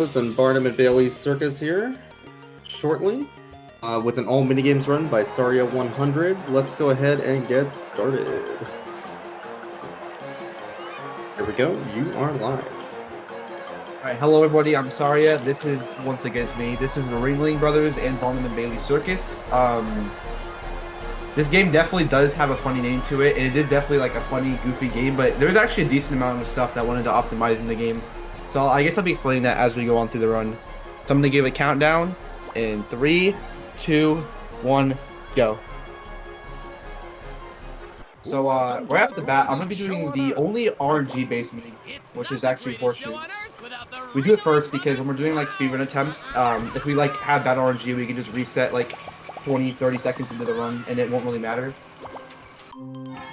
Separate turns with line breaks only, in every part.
And Barnum and Bailey's Circus here shortly with an all minigames run by Saria 100. Let's go ahead and get started. Here we go. You are live.
Alright, hello everybody, I'm Saria. This is, once against me, this is the Ringling brothers and Barnum and Bailey Circus. This game definitely does have a funny name to it, and it is definitely like a funny, goofy game, but there's actually a decent amount of stuff that I wanted to optimize in the game. So I guess I'll be explaining that as we go on through the run. So I'm going to give a countdown in 3, 2, 1, go. So right off the bat, I'm going to be doing the only RNG-based mini, which is actually horseshoes. We do it first because when we're doing like speedrun attempts, if we like have bad RNG, we can just reset like 20-30 seconds into the run, and it won't really matter.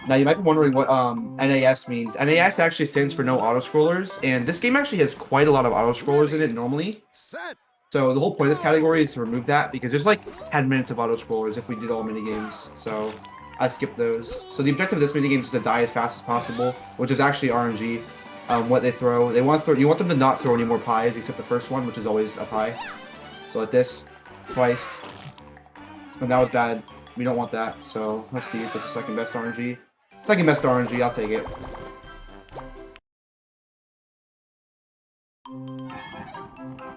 Now you might be wondering what NAS means. NAS actually stands for no auto-scrollers, and this game actually has quite a lot of auto-scrollers in it normally. So the whole point of this category is to remove that, because there's like 10 minutes of auto-scrollers if we did all minigames, so I skipped those. So the objective of this minigame is to die as fast as possible, which is actually RNG. What they throw, you want them to not throw any more pies except the first one, which is always a pie. So like this, twice, and that was bad. We don't want that, so let's see if it's the second best RNG. Second best RNG, I'll take it.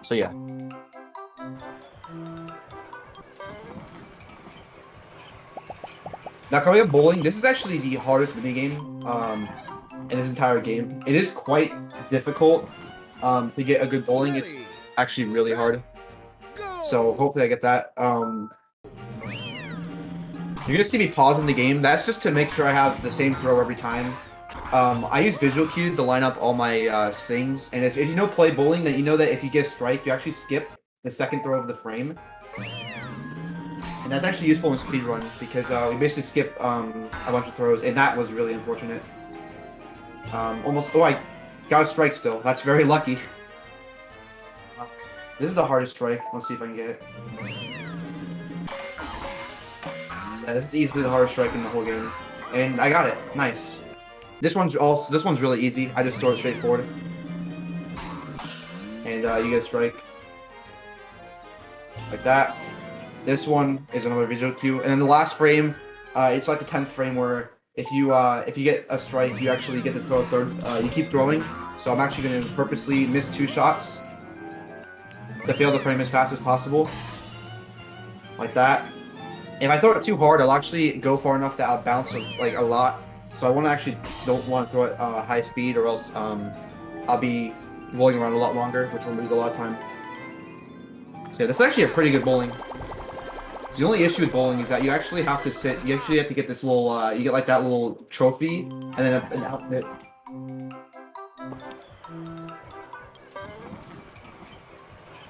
So yeah. Now coming up bowling, this is actually the hardest minigame in this entire game. It is quite difficult to get a good bowling. It's actually really hard. So hopefully I get that. You're gonna see me pausing the game. That's just to make sure I have the same throw every time. I use visual cues to line up all my things, and if you know play bowling, then you know that if you get a strike, you actually skip the second throw of the frame. And that's actually useful in speedrun, because we basically skip a bunch of throws, and that was really unfortunate. Oh, I got a strike still. That's very lucky. This is the hardest strike. Let's see if I can get it. Yeah, this is easily the hardest strike in the whole game, and I got it. Nice. This one's really easy. I just throw it straight forward, and you get a strike like that. This one is another visual cue, and then the last frame, it's like the 10th frame where if you get a strike, you actually get to throw a third. You keep throwing, so I'm actually going to purposely miss 2 shots to fail the frame as fast as possible, like that. If I throw it too hard, I'll actually go far enough that I'll bounce like a lot. So I don't want to throw it high speed, or else I'll be rolling around a lot longer, which will lose a lot of time. So yeah, this is actually a pretty good bowling. The only issue with bowling is that you actually have to sit. You actually have to get this little. You get like that little trophy, and then an outfit.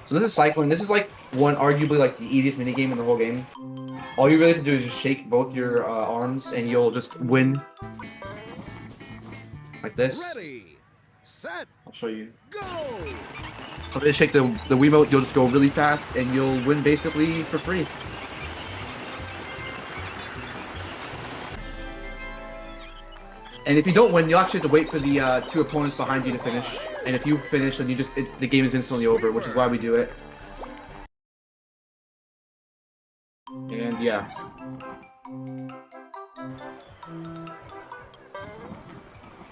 So this is cycling. This is like arguably like the easiest minigame in the whole game. All you really have to do is just shake both your arms, and you'll just win. Like this.
Ready, set,
I'll show you.
go!
So if you shake the Wiimote, you'll just go really fast, and you'll win basically for free. And if you don't win, you'll actually have to wait for the 2 opponents behind you to finish. And if you finish, then the game is instantly over, which is why we do it. And yeah.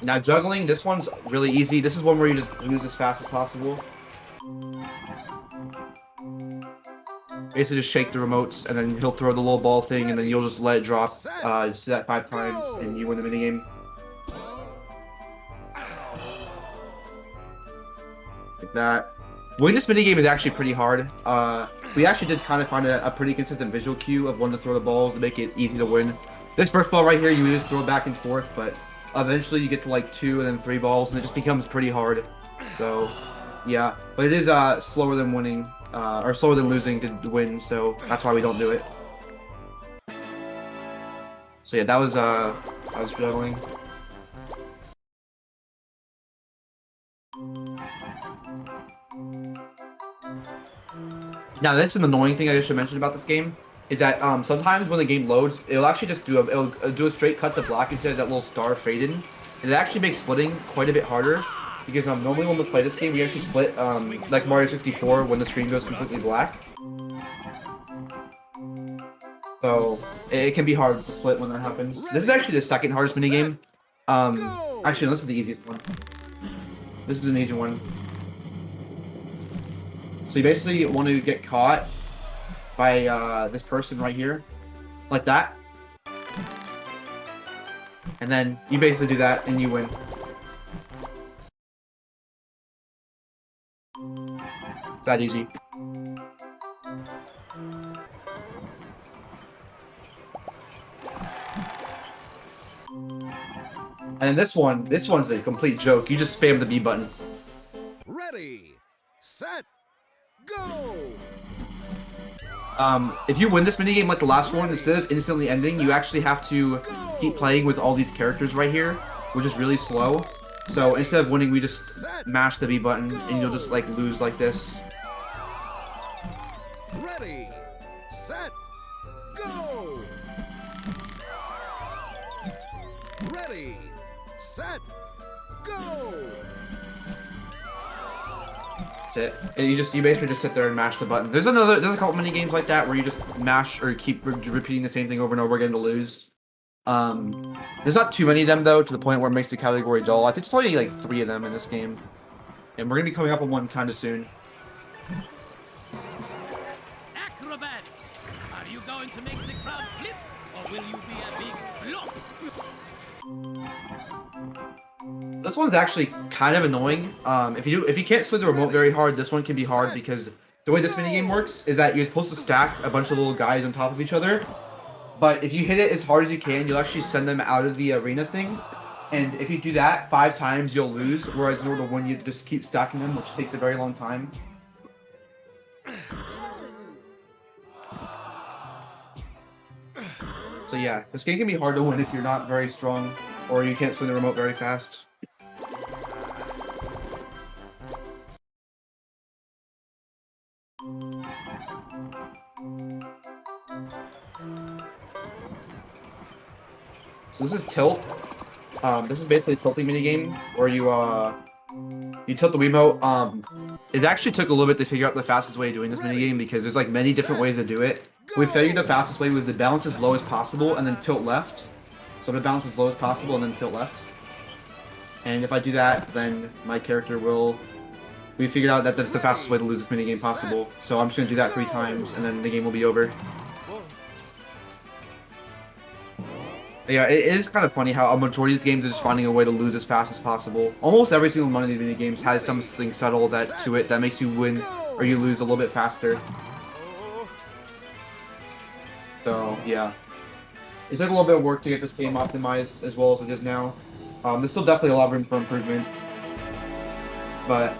Now juggling, this one's really easy. This is one where you just lose as fast as possible. Basically just shake the remotes, and then he'll throw the little ball thing, and then you'll just let it drop. Just do that 5 times, and you win the minigame. Like that. Winning this minigame is actually pretty hard. We actually did kind of find a pretty consistent visual cue of when to throw the balls to make it easy to win. This first ball right here, you just throw it back and forth, but eventually you get to like 2 and then 3 balls, and it just becomes pretty hard. So, yeah. But it is slower than winning, or slower than losing to win, so that's why we don't do it. So yeah, that was juggling. Now, that's an annoying thing I should mention about this game, is that sometimes when the game loads, it'll actually just do a straight cut to black instead of that little star faded. And it actually makes splitting quite a bit harder, because normally when we play this game, we actually split, like Mario 64, when the screen goes completely black. So it can be hard to split when that happens. This is actually the second hardest minigame. Actually, no, this is the easiest one. This is an easy one. So you basically want to get caught by this person right here, like that. And then you basically do that and you win. It's that easy. And this one's a complete joke. You just spam the B button.
Ready, set, go!
If you win this minigame like the last one, instead of instantly ending, you actually have to keep playing with all these characters right here, which is really slow. So instead of winning, we just mash the B button, and you'll just like lose like this.
Ready, set, go! Ready, set, go!
That's it. And you basically just sit there and mash the button. There's a couple mini games like that where you just mash or keep repeating the same thing over and over again to lose. There's not too many of them though, to the point where it makes the category dull. I think there's only like 3 of them in this game, and we're gonna be coming up with one kind of soon.
Acrobats, are you going to make the crowd flip, or will you be a big flop?
This one's actually kind of annoying. If you can't swing the remote very hard, this one can be hard because the way this minigame works is that you're supposed to stack a bunch of little guys on top of each other. But if you hit it as hard as you can, you'll actually send them out of the arena thing. And if you do that 5 times, you'll lose. Whereas in order to win, you just keep stacking them, which takes a very long time. So yeah, this game can be hard to win if you're not very strong or you can't swing the remote very fast. So this is tilt. This is basically a tilting minigame where you tilt the Wiimote. It actually took a little bit to figure out the fastest way of doing this minigame because there's like many different ways to do it. We figured the fastest way was to balance as low as possible and then tilt left. So I'm gonna balance as low as possible and then tilt left. And if I do that, then my character will... We figured out that that's the fastest way to lose this minigame possible. So I'm just gonna do that 3 times and then the game will be over. Yeah, it is kind of funny how a majority of these games are just finding a way to lose as fast as possible. Almost every single one of these mini games has something subtle to it that makes you win or you lose a little bit faster. So, yeah. It took a little bit of work to get this game optimized as well as it is now. There's still definitely a lot of room for improvement. But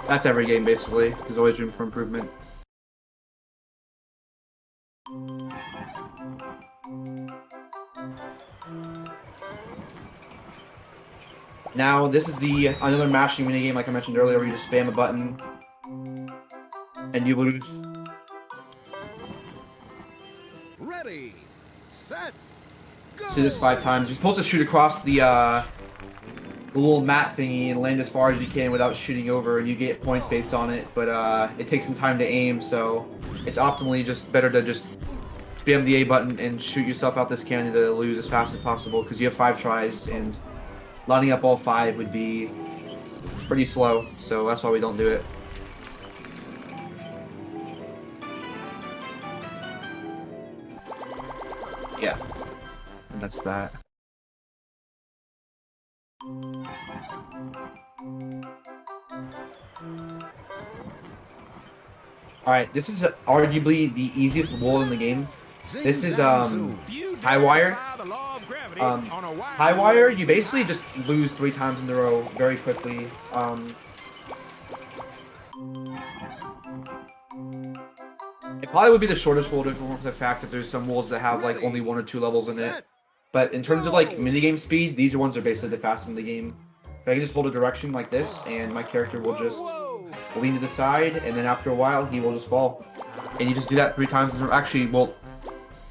that's every game, basically. There's always room for improvement. Now, this is another mashing minigame, like I mentioned earlier, where you just spam a button and you lose.
Ready, set, go!
Do this 5 times. You're supposed to shoot across the little mat thingy and land as far as you can without shooting over, and you get points based on it. But it takes some time to aim, so it's optimally just better to just spam the A button and shoot yourself out this cannon to lose as fast as possible, because you have 5 tries, and lining up all 5 would be pretty slow, so that's why we don't do it. Yeah, and that's that. Alright, this is arguably the easiest wall in the game. This is high wire. High wire, you basically just lose 3 times in a row very quickly. It probably would be the shortest wall for the fact that there's some walls that have like only 1 or 2 levels in it. But in terms of like minigame speed, these ones are basically the fastest in the game. I can just hold a direction like this, and my character will just lean to the side, and then after a while, he will just fall. And you just do that 3 times. Actually, well,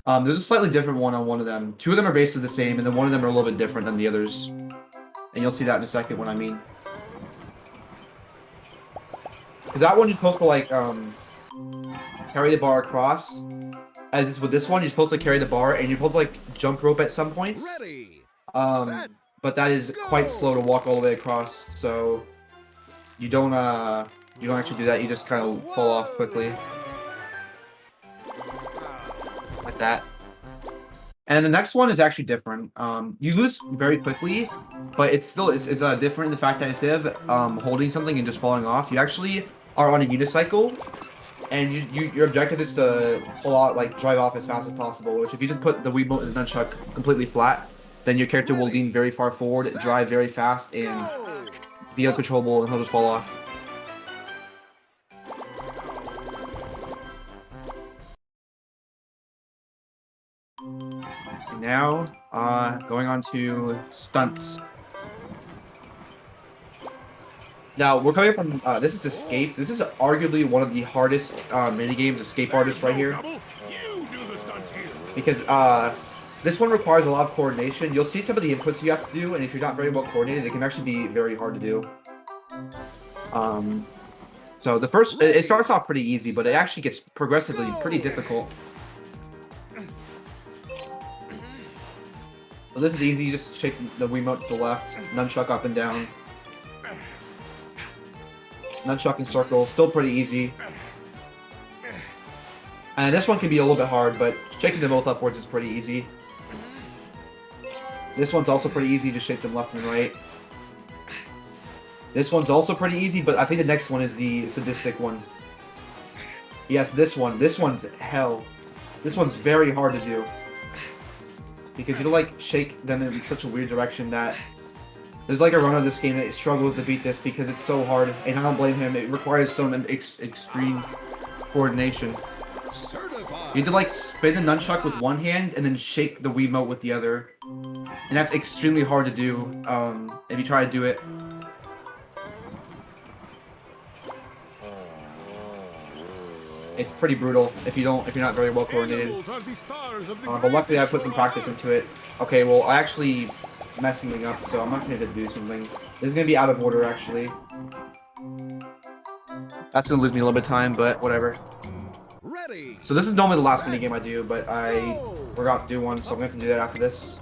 there's a slightly different one on one of them. 2 of them are basically the same, and then one of them are a little bit different than the others. And you'll see that in a second what I mean. Because that one you're supposed to like carry the bar across. As is with this one, you're supposed to carry the bar and you're supposed to like jump rope at some points.
Ready.
But that is quite slow to walk all the way across, so you don't actually do that. You just kind of fall off quickly, like that. And the next one is actually different. You lose very quickly, but it's still it's different in the fact that instead of holding something and just falling off, you actually are on a unicycle, and your objective is to pull out, like drive off as fast as possible. Which if you just put the Wiimote and the nunchuck completely flat, then your character will lean very far forward, drive very fast, and be uncontrollable, and he'll just fall off. And now, going on to Stunts. Now, we're coming from, this is Escape. This is arguably one of the hardest minigames, Escape Artist right here. Because, this one requires a lot of coordination. You'll see some of the inputs you have to do, and if you're not very well coordinated, it can actually be very hard to do. So the first, it starts off pretty easy, but it actually gets progressively pretty difficult. So this is easy, you just shake the Wiimote to the left, nunchuck up and down. Nunchuck in circle, still pretty easy. And this one can be a little bit hard, but shaking them both upwards is pretty easy. This one's also pretty easy, just shake them left and right. This one's also pretty easy, but I think the next one is the sadistic one. Yes, this one's hell. This one's very hard to do. Because you like shake them in such a weird direction that there's like a run of this game that struggles to beat this because it's so hard, and I don't blame him. It requires some extreme coordination. You need to like spin the nunchuck with one hand and then shake the Wiimote with the other, and that's extremely hard to do if you try to do it. It's pretty brutal if you're not very well coordinated. But luckily I put some practice into it. Okay, well I actually messed something up, so I'm not going to do something. This is going to be out of order actually. That's going to lose me a little bit of time, but whatever. So this is normally the last minigame I do, but I forgot to do one, so I'm going to have to do that after this.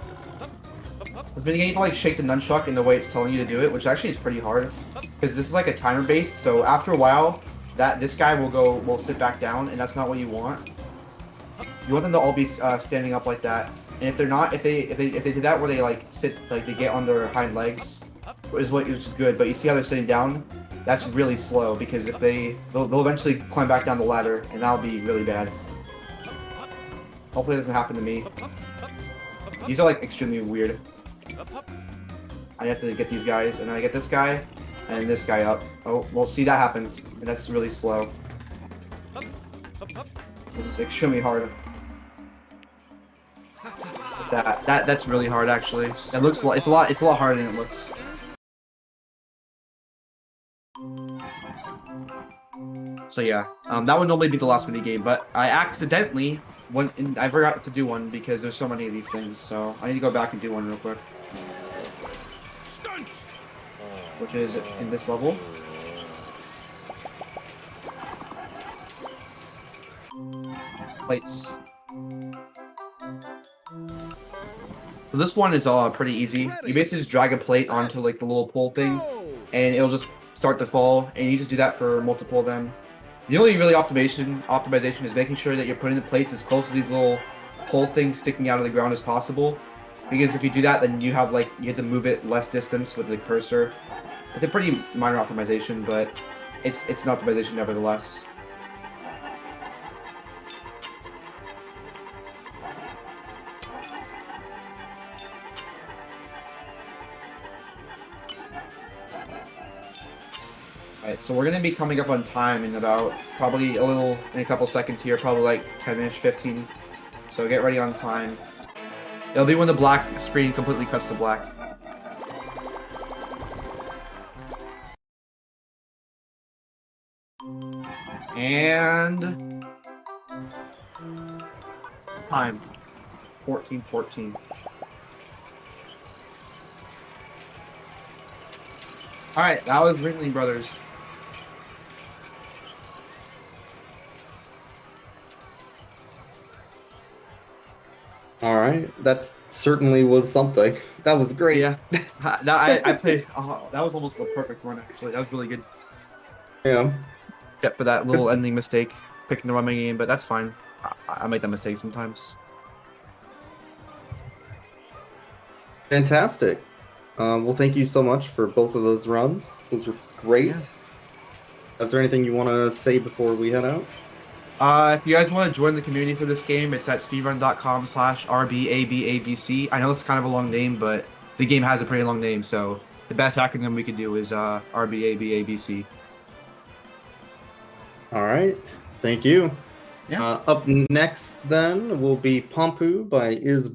This minigame, you can like shake the nunchuck in the way it's telling you to do it, which actually is pretty hard. Because this is like a timer based, so after a while, this guy will sit back down, and that's not what you want. You want them to all be standing up like that. And if they're not, if they do that where they like sit, like they get on their hind legs, is good. But you see how they're sitting down? That's really slow because if they'll eventually climb back down the ladder, and that'll be really bad. Hopefully it doesn't happen to me. These are like extremely weird. I have to get these guys, and then I get this guy, and this guy up. Oh, well, see that happens, and that's really slow. This is extremely hard. That's really hard actually. It looks it's a lot harder than it looks. So yeah, that would normally be the last minigame, but I accidentally I forgot to do one because there's so many of these things, so I need to go back and do one real quick.
Stunts.
Which is in this level. Plates. So this one is pretty easy. You basically just drag a plate onto like the little pole thing, and it'll just start to fall, and you just do that for multiple of them. The only really optimization is making sure that you're putting the plates as close to these little pole things sticking out of the ground as possible. Because if you do that, then you have to move it less distance with the cursor. It's a pretty minor optimization, but it's an optimization nevertheless. Alright, so we're going to be coming up on time in about, in a couple seconds here, probably like 10-ish, 15. So get ready on time. It'll be when the black screen completely cuts to black. And... time. 14:14. Alright, that was Ringling Brothers.
All right, that certainly was something. That was great.
Yeah. No, I played. That was almost a perfect run, actually. That was really good.
Yeah.
Except for that little ending mistake, picking the wrong game, but that's fine. I make that mistake sometimes.
Fantastic. Well, thank you so much for both of those runs. Those were great.
Yeah.
Is there anything you want to say before we head out?
If you guys want to join the community for this game, it's at speedrun.com/RBABABC. I know it's kind of a long name, but the game has a pretty long name, so the best acronym we could do is RBABABC.
All right. Thank you.
Yeah.
Up next, then, will be Pompu by Is